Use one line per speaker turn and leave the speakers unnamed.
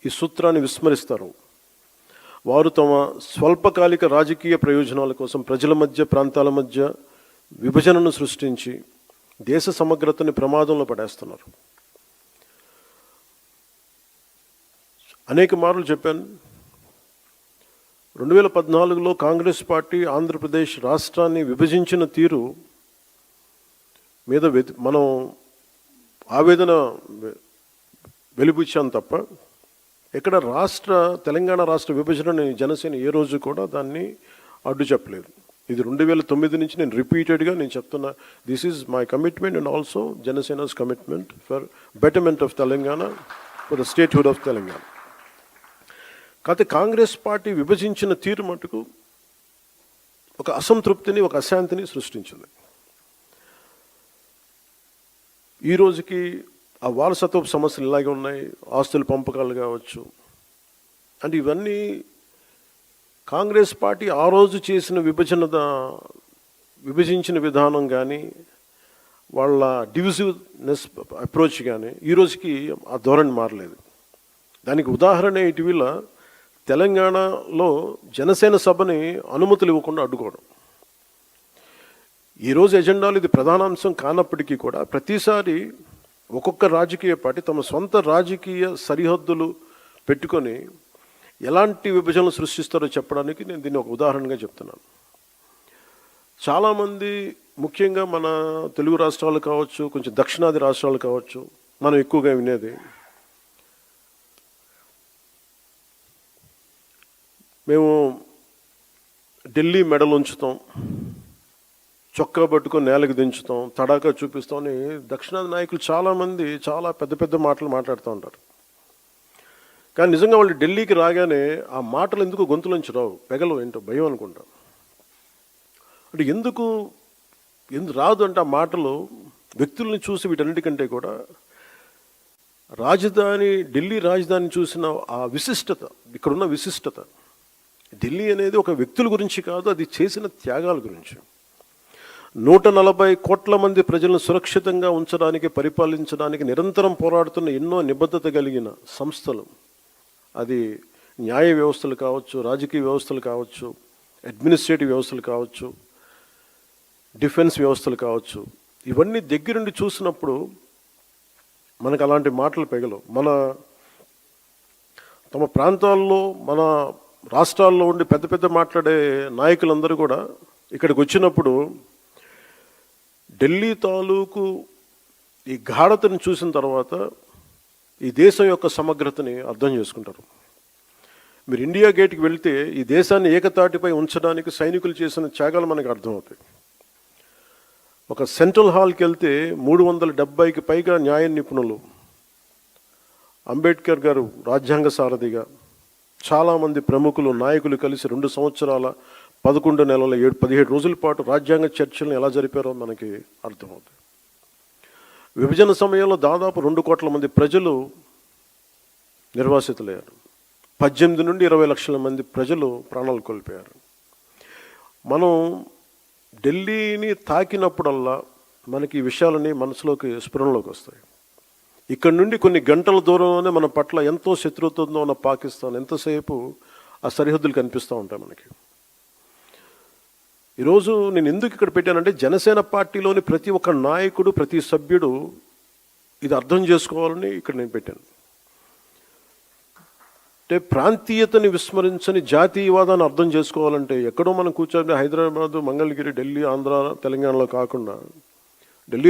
ఈ సూత్రాన్ని విస్మరిస్తారు. వారు తమ స్వల్పకాలిక రాజకీయ ప్రయోజనాల కోసం ప్రజల మధ్య, ప్రాంతాల మధ్య విభజనను సృష్టించి దేశ సమగ్రతని ప్రమాదంలో పడేస్తున్నారు. అనేక మార్లు చెప్పాను, 2014లో కాంగ్రెస్ పార్టీ ఆంధ్రప్రదేశ్ రాష్ట్రాన్ని విభజించిన తీరు మీద మనం ఆవేదన వెలిబుచ్చాం తప్ప ఇక్కడ తెలంగాణ రాష్ట్ర విభజనని జనసేన ఏ రోజు కూడా దాన్ని అడ్డు చెప్పలేదు. ఇది 2009 నుంచి నేను రిపీటెడ్గా చెప్తున్నా, this is my commitment and also Janasena's commitment for betterment of Telangana, for the statehood of Telangana. కాకపోతే కాంగ్రెస్ పార్టీ విభజించిన తీరు మటుకు ఒక అసంతృప్తిని, ఒక అశాంతిని సృష్టించింది. ఈ రోజుకి ఆ వారసత్వపు సమస్యలు ఇలాగే ఉన్నాయి, ఆస్తుల పంపకాలు కావచ్చు. అంటే ఇవన్నీ కాంగ్రెస్ పార్టీ ఆ రోజు చేసిన విభజించిన విధానం కానీ, వాళ్ళ డివిజివ్నెస్ అప్రోచ్ కానీ ఈ రోజుకి ఆ ధోరణి మారలేదు. దానికి ఉదాహరణ ఇటీవల తెలంగాణలో జనసేన సభని అనుమతులు ఇవ్వకుండా అడ్డుకోవడం. ఈరోజు ఎజెండాలు ఇది ప్రధానాంశం కానప్పటికీ కూడా ప్రతిసారి ఒక్కొక్క రాజకీయ పార్టీ తమ సొంత రాజకీయ సరిహద్దులు పెట్టుకొని ఎలాంటి విభజనలు సృష్టిస్తారో చెప్పడానికి నేను దీన్ని ఒక ఉదాహరణగా చెప్తున్నాను. చాలామంది, ముఖ్యంగా మన తెలుగు రాష్ట్రాలు కావచ్చు, కొంచెం దక్షిణాది రాష్ట్రాలు కావచ్చు, మనం ఎక్కువగా వినేది, మేము ఢిల్లీ మెడలు ఉంచుతాం, చొక్కా పట్టుకొని నేలకు దించుతాం, తడాకా చూపిస్తాం అని దక్షిణాది నాయకులు చాలామంది చాలా పెద్ద పెద్ద మాటలు మాట్లాడుతూ ఉంటారు. కానీ నిజంగా వాళ్ళు ఢిల్లీకి రాగానే ఆ మాటలు ఎందుకు గొంతులోంచి రావు, పెగలవు, ఏంటో భయం అనుకుంటాం. అంటే ఎందుకు రాదు అంటే ఆ మాటలు వ్యక్తుల్ని చూసి వీటన్నిటికంటే కూడా ఢిల్లీ రాజధాని చూసిన ఆ విశిష్టత, ఇక్కడున్న విశిష్టత, ఢిల్లీ అనేది ఒక వ్యక్తుల గురించి కాదు, అది చేసిన త్యాగాల గురించి. 140 కోట్ల మంది ప్రజలను సురక్షితంగా ఉంచడానికి, పరిపాలించడానికి నిరంతరం పోరాడుతున్న ఎన్నో నిబద్ధత కలిగిన సంస్థలు, అది న్యాయ వ్యవస్థలు కావచ్చు, రాజకీయ వ్యవస్థలు కావచ్చు, అడ్మినిస్ట్రేటివ్ వ్యవస్థలు కావచ్చు, డిఫెన్స్ వ్యవస్థలు కావచ్చు, ఇవన్నీ దగ్గరుండి చూసినప్పుడు మనకు అలాంటి మాటలు పెగలవు. తమ ప్రాంతాల్లో, మన రాష్ట్రాల్లో ఉండి పెద్ద పెద్ద మాట్లాడే నాయకులందరూ కూడా ఇక్కడికి వచ్చినప్పుడు ఢిల్లీ తాలూకు ఈ గాఢతని చూసిన తర్వాత ఈ దేశం యొక్క సమగ్రతని అర్థం చేసుకుంటారు. మీరు ఇండియా గేట్కి వెళ్తే ఈ దేశాన్ని ఏకతాటిపై ఉంచడానికి సైనికులు చేసిన త్యాగాలు మనకు అర్థమవుతాయి. ఒక సెంట్రల్ హాల్కి వెళ్తే 370కి పైగా న్యాయ నిపుణులు, అంబేద్కర్ గారు రాజ్యాంగ సారథిగా, చాలామంది ప్రముఖులు, నాయకులు కలిసి 2 సంవత్సరాల 11 నెలల 17 రోజుల పాటు రాజ్యాంగ చర్చలను ఎలా జరిపారో మనకి అర్థమవుతుంది. విభజన సమయంలో దాదాపు 2 కోట్ల మంది ప్రజలు నిర్వాసితులయ్యారు. 18 నుండి 20 లక్షల మంది ప్రజలు ప్రాణాలు కోల్పోయారు. మనం ఢిల్లీని తాకినప్పుడల్లా మనకి ఈ విషయాలని మనసులోకి, స్ఫురణలోకి వస్తాయి. ఇక్కడ నుండి కొన్ని గంటల దూరంలోనే మన పట్ల ఎంతో శత్రుత్వంతో ఉన్న పాకిస్తాన్ ఎంతసేపు ఆ సరిహద్దులు కనిపిస్తూ ఉంటాయి మనకి. ఈరోజు నేను ఎందుకు ఇక్కడ పెట్టానంటే, జనసేన పార్టీలోని ప్రతి ఒక్క నాయకుడు, ప్రతి సభ్యుడు ఇది అర్థం చేసుకోవాలని ఇక్కడ నేను పెట్టాను. అంటే ప్రాంతీయతని విస్మరించని జాతీయవాదాన్ని అర్థం చేసుకోవాలంటే ఎక్కడో మనం కూర్చొని హైదరాబాదు, మంగళగిరి, ఢిల్లీ, ఆంధ్ర, తెలంగాణలో కాకుండా